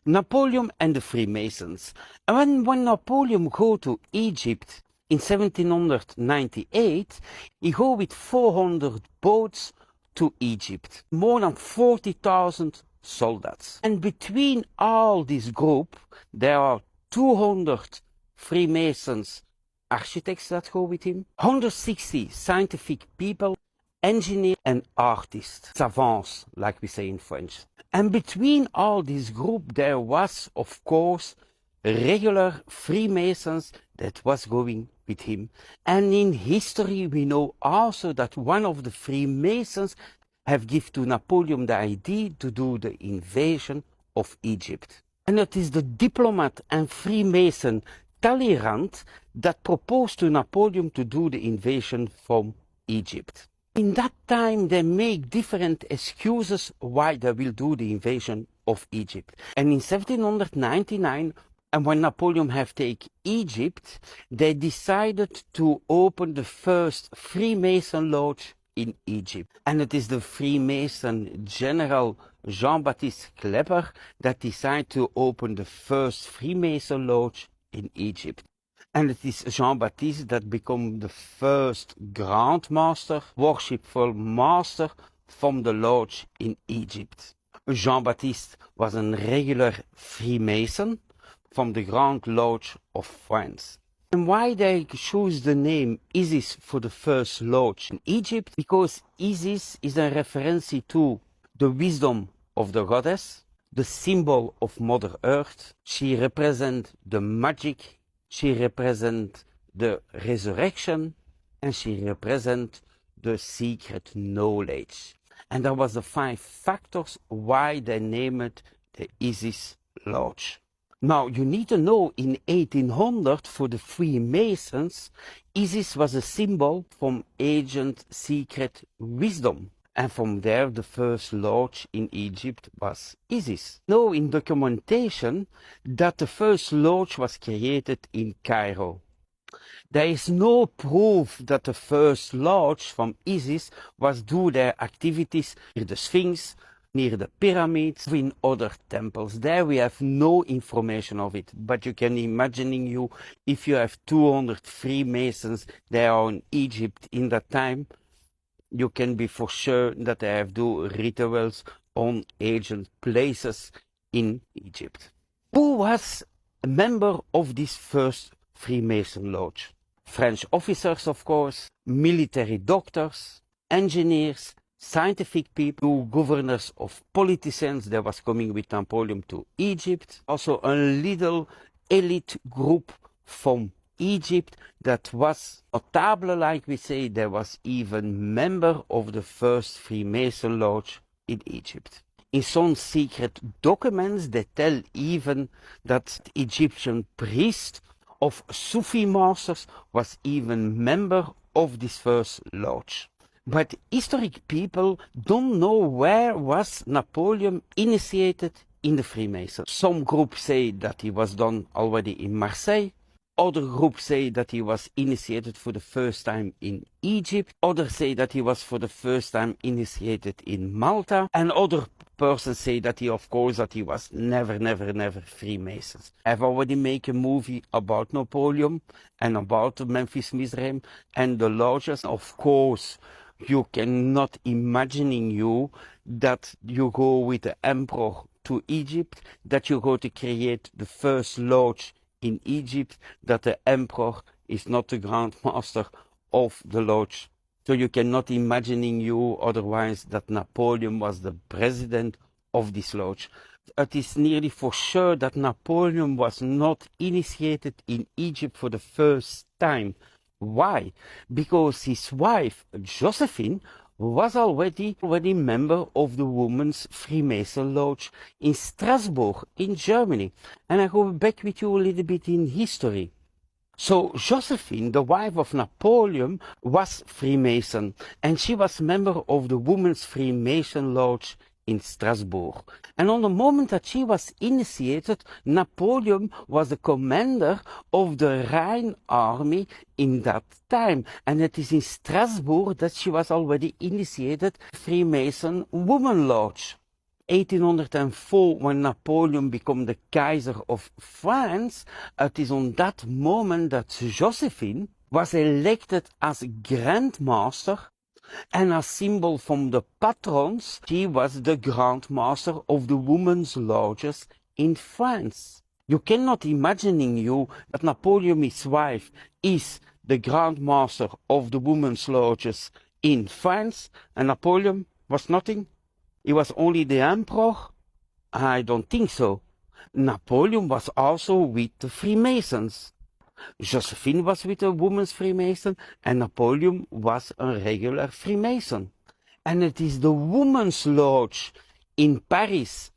Napoleon and the Freemasons. And when Napoleon go to Egypt in 1798, he go with 400 boats to Egypt, more than 40,000 soldiers. And between all this group, there are 200 Freemasons architects that go with him, 160 scientific people, engineers and artists, savants, like we say in French. And between all this group, there was, of course, regular Freemasons that was going with him. And in history, we know also that one of the Freemasons have given to Napoleon the idea to do the invasion of Egypt. And it is the diplomat and Freemason Talleyrand that proposed to Napoleon to do the invasion from Egypt. In that time, they make different excuses why they will do the invasion of Egypt. And in 1799, and when Napoleon have taken Egypt, they decided to open the first Freemason lodge in Egypt. And it is the Freemason General Jean-Baptiste Klepper that decided to open the first Freemason lodge in Egypt. And it is Jean-Baptiste that became the first Grand Master, worshipful master from the lodge in Egypt. Jean-Baptiste was a regular Freemason from the Grand Lodge of France. And why they choose the name Isis for the first lodge in Egypt? Because Isis is a reference to the wisdom of the goddess, the symbol of Mother Earth. She represents the magic, she represents the resurrection, and she represents the secret knowledge. And that was the 5 factors why they named the Isis Lodge. Now, you need to know in 1800 for the Freemasons, Isis was a symbol from ancient secret wisdom. And from there, the first lodge in Egypt was Isis. Now, in documentation, that the first lodge was created in Cairo. There is no proof that the first lodge from Isis was do their activities near the Sphinx, near the pyramids, or in other temples. There we have no information of it. But you can imagine you, if you have 200 Freemasons there are in Egypt in that time, you can be for sure that they have do rituals on ancient places in Egypt. Who was a member of this first Freemason lodge? French officers, of course, military doctors, engineers, scientific people, governors of politicians that was coming with Napoleon to Egypt. Also a little elite group from Egypt that was notable, like we say. There was even member of the first Freemason lodge in Egypt. In some secret documents they tell even that the Egyptian priest of Sufi masters was even member of this first lodge. But historic people don't know where was Napoleon initiated in the Freemasons. Some groups say that he was done already in Marseille. Other groups say that he was initiated for the first time in Egypt. Others say that he was for the first time initiated in Malta. And other persons say that he, of course, that he was never Freemasons. I've already made a movie about Napoleon and about the Memphis-Misraïm and the lodges. Of course, you cannot imagine you that you go with the emperor to Egypt, that you go to create the first lodge in Egypt, that the emperor is not the grand master of the lodge. So you cannot imagine you otherwise that Napoleon was the president of this lodge. It is nearly for sure that Napoleon was not initiated in Egypt for the first time. Why? Because his wife, Joséphine, was already member of the Women's Freemason Lodge in Strasbourg, in Germany. And I go back with you a little bit in history. So Joséphine, the wife of Napoleon, was Freemason, and she was member of the Women's Freemason Lodge in Strasbourg. And on the moment that she was initiated, Napoleon was the commander of the Rhine army in that time. And it is in Strasbourg that she was already initiated Freemason Woman Lodge. 1804, when Napoleon became the Kaiser of France, it is on that moment that Joséphine was elected as Grand Master, and a symbol from the patrons, she was the Grand Master of the women's lodges in France. You cannot imagine you that Napoleon, his wife, is the Grand Master of the women's lodges in France, and Napoleon was nothing. He was only the emperor? I don't think so. Napoleon was also with the Freemasons. Joséphine was with a woman's Freemason, and Napoleon was a regular Freemason. And it is the woman's lodge in Paris,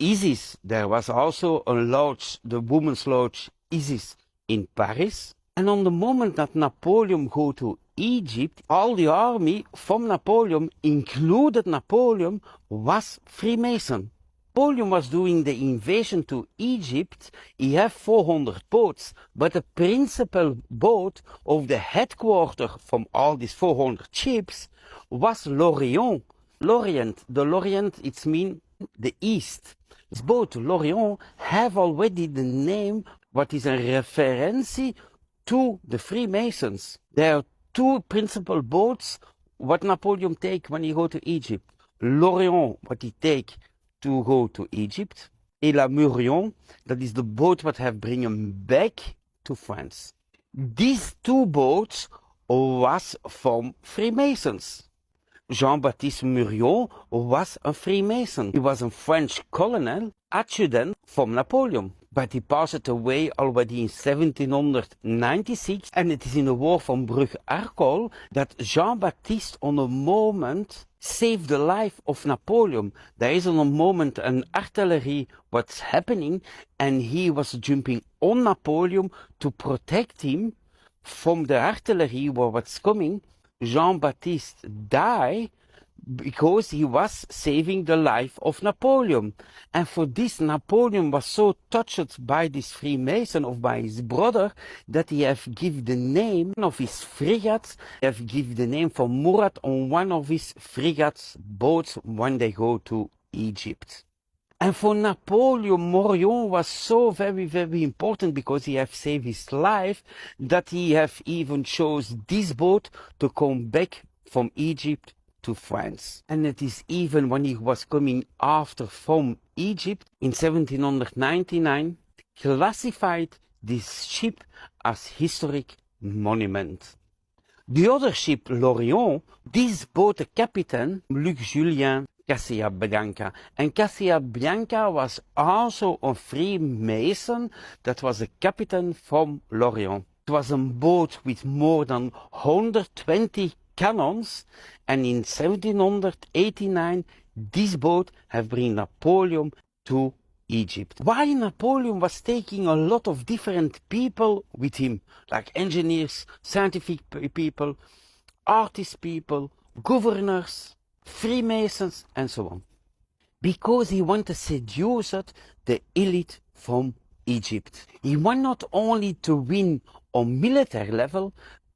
Isis. There was also a lodge, the woman's lodge Isis in Paris. And on the moment that Napoleon go to Egypt, all the army from Napoleon, included Napoleon, was Freemason. Napoleon was doing the invasion to Egypt. He had 400 boats, but the principal boat of the headquarters from all these 400 ships was L'Orient. The Lorient, it means the East. This boat, L'Orient, have already the name, what is a reference to the Freemasons. There are two principal boats what Napoleon take when he go to Egypt. L'Orient, what he take to go to Egypt, et la Murion, that is the boat what have bring him back to France. These two boats was from Freemasons. Jean-Baptiste Murion was a Freemason. He was a French colonel, adjutant from Napoleon. But he passed away already in 1796, and it is in the war from Brugge-Arcole that Jean-Baptiste on a moment saved the life of Napoleon. There is on a moment an artillery what's happening, and he was jumping on Napoleon to protect him from the artillery what's coming. Jean-Baptiste died because he was saving the life of Napoleon. And for this, Napoleon was so touched by this Freemason, or by his brother, that he have given the name of his frigates, he have given the name for Murat on one of his frigates boats when they go to Egypt. And for Napoleon, Morion was so very, very important because he have saved his life, that he have even chose this boat to come back from Egypt to France. And it is even when he was coming after from Egypt in 1799, classified this ship as historic monument. The other ship, L'Orient, this boat the captain, Luc Julien Casabianca. And Casabianca was also a Freemason that was a captain from L'Orient. It was a boat with more than 120 cannons, and in 1789 this boat have bring Napoleon to Egypt. Why Napoleon was taking a lot of different people with him, like engineers, scientific people, artist people, governors, Freemasons, and so on. Because he wanted to seduce the elite from Egypt. He wanted not only to win on military level,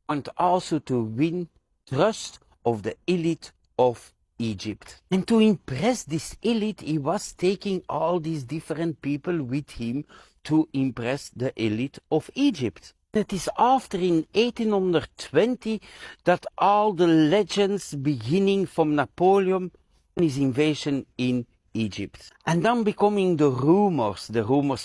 but also to win trust of the elite of Egypt. And to impress this elite, he was taking all these different people with him to impress the elite of Egypt. It is after in 1820 that all the legends beginning from Napoleon and his invasion in Egypt. And then becoming the rumors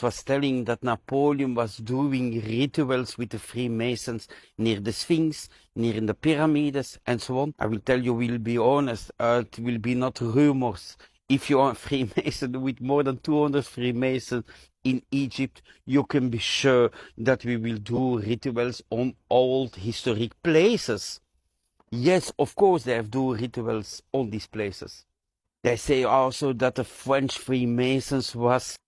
was telling that Napoleon was doing rituals with the Freemasons near the Sphinx, near the pyramids, and so on. I will tell you, will be honest, it will be not rumors. If you are a Freemason with more than 200 Freemasons in Egypt, you can be sure that we will do rituals on old historic places. Yes, of course they have do rituals on these places. They say also that the French Freemasons was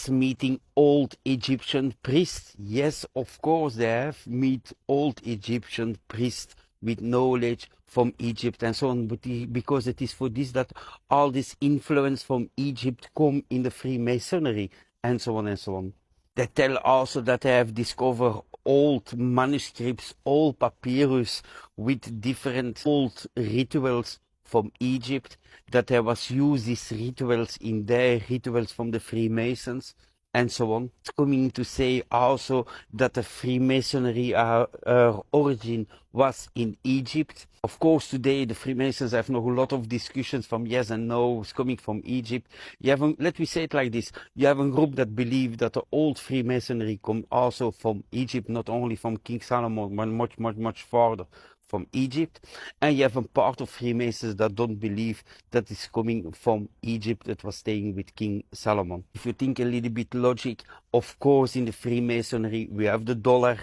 meeting old Egyptian priests. Yes, of course they have meet old Egyptian priests with knowledge from Egypt and so on, but because it is for this that all this influence from Egypt come in the Freemasonry and so on and so on. They tell also that they have discovered old manuscripts, old papyrus with different old rituals from Egypt, that there was used these rituals in their rituals from the Freemasons, and so on. It's coming to say also that the Freemasonry origin was in Egypt. Of course, today the Freemasons have a lot of discussions from yes and no, it's coming from Egypt. You have, let me say it like this, you have a group that believe that the old Freemasonry come also from Egypt, not only from King Solomon, but much farther from Egypt, and you have a part of Freemasons that don't believe that it's coming from Egypt, that was staying with King Solomon. If you think a little bit logic, of course in the Freemasonry we have the dollar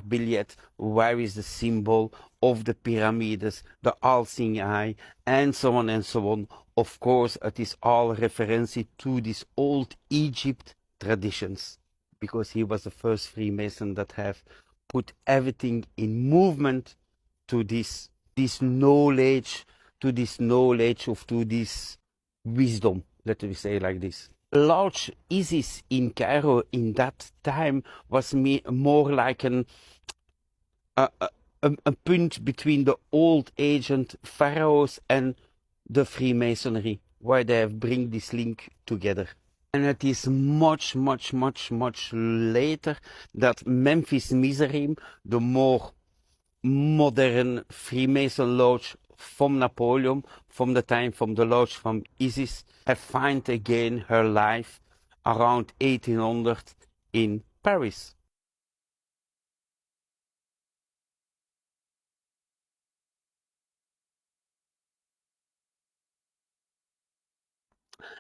billion, where is the symbol of the pyramids, the all-seeing eye, and so on and so on. Of course it is all reference to these old Egypt traditions, because he was the first Freemason that have put everything in movement to this knowledge, to this wisdom, let me say like this. Large Isis in Cairo in that time was more like a point between the old ancient pharaohs and the Freemasonry, where they have bring this link together. And it is much later that Memphis-Misraïm, the more modern Freemason lodge from Napoleon, from the time from the lodge from Isis, have found again her life around 1800 in Paris.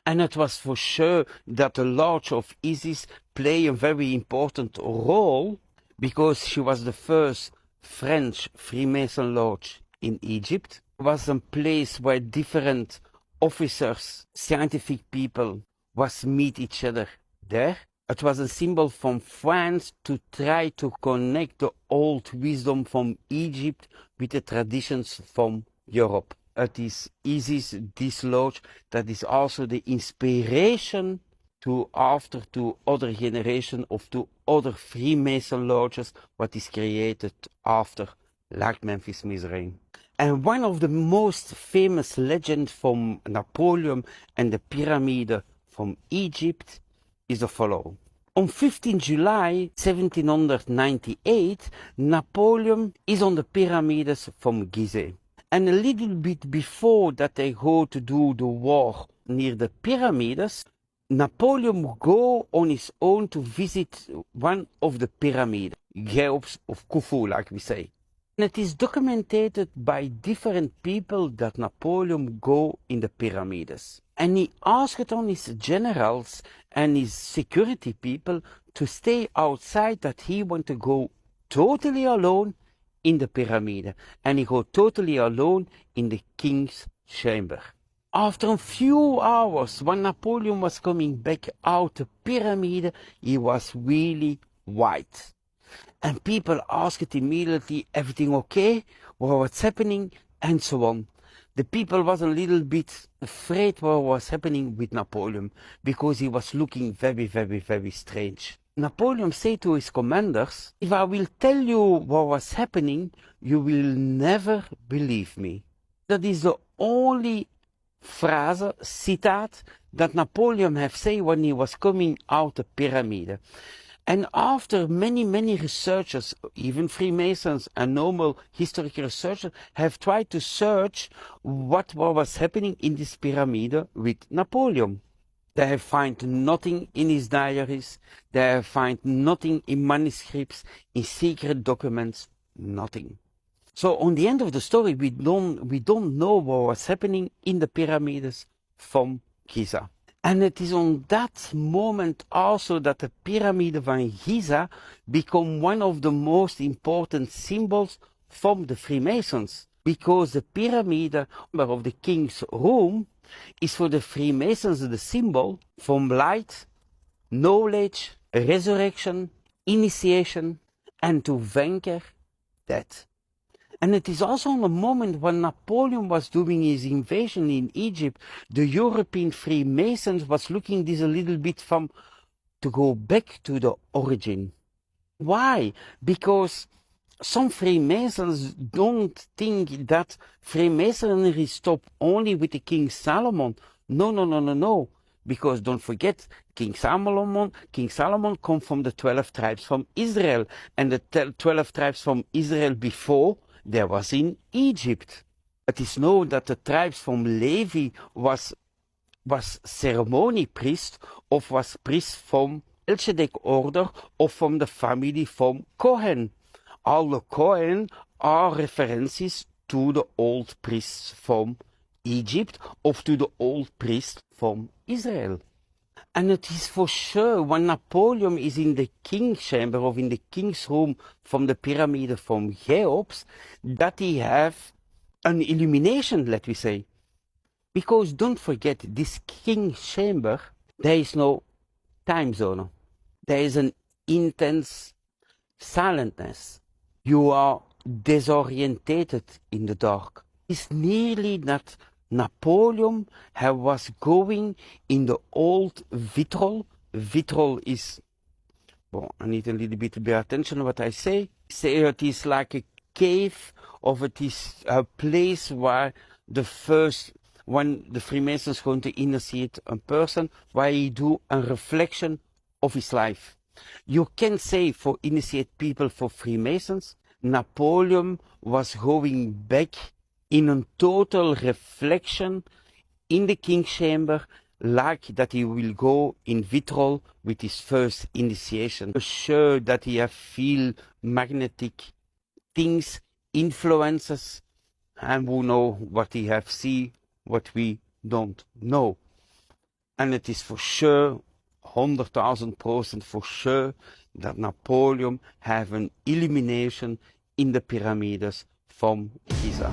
And it was for sure that the lodge of Isis played a very important role, because she was the first French Freemason lodge in Egypt. It was a place where different officers, scientific people, was meet each other there. It was a symbol from France to try to connect the old wisdom from Egypt with the traditions from Europe. It is Isis, this lodge, that is also the inspiration to other generation of to other Freemason lodges, what is created after, like Memphis-Misraïm. And one of the most famous legends from Napoleon and the pyramid from Egypt is the following. On 15 July 1798, Napoleon is on the pyramids from Gizeh. And a little bit before that they go to do the war near the pyramids, Napoleon would go on his own to visit one of the pyramids, Cheops of Khufu, like we say. And it is documented by different people that Napoleon would go in the pyramids. And he asked on his generals and his security people to stay outside, that he want to go totally alone in the pyramid. And he go totally alone in the king's chamber. After a few hours, when Napoleon was coming back out the pyramid, he was really white. And people asked immediately, everything okay? What's happening? And so on. The people was a little bit afraid what was happening with Napoleon, because he was looking very strange. Napoleon said to his commanders, if I will tell you what was happening, you will never believe me. That is the only phrase, citat, that Napoleon have said when he was coming out the pyramid. And after many researchers, even Freemasons and normal historical researchers, have tried to search what was happening in this pyramid with Napoleon. They have found nothing in his diaries, they have found nothing in manuscripts, in secret documents, nothing. So on the end of the story, we don't know what was happening in the pyramids from Giza. And it is on that moment also that the pyramid van Giza become one of the most important symbols from the Freemasons, because the pyramid of the king's room is for the Freemasons the symbol from light, knowledge, resurrection, initiation, and to vanquish death. And it is also on the moment when Napoleon was doing his invasion in Egypt, the European Freemasons was looking this a little bit from to go back to the origin. Why? Because Some Freemasons don't think that Freemasonry stopped only with the King Solomon. No, no, no, no, no. Because don't forget, King Solomon come from the 12 tribes from Israel. And the 12 tribes from Israel before, there was in Egypt. It is known that the tribes from Levi was ceremony priest, of was priest from Melchizedek order, of from the family from Cohen. All the Cohen are references to the old priests from Egypt, or to the old priests from Israel. And it is for sure when Napoleon is in the king's chamber or in the king's room from the pyramid from Cheops, that he have an illumination, let we say. Because don't forget, this king's chamber, there is no time zone. There is an intense silentness. You are disorientated in the dark. It's nearly that Napoleon was going in the old vitrol. Vitrol is, well, I need a little bit to pay attention to what I say. Say it is like a cave, or it is a place where when the Freemasons going to initiate a person, where he do a reflection of his life. You can say for initiate people for Freemasons, Napoleon was going back in a total reflection in the king's chamber, like that he will go in vitrol with his first initiation. Sure that he have feel magnetic things, influences, and who know what he have see, what we don't know. And it is for sure, 100,000% for sure, that Napoleon have an illumination in the pyramids from Giza.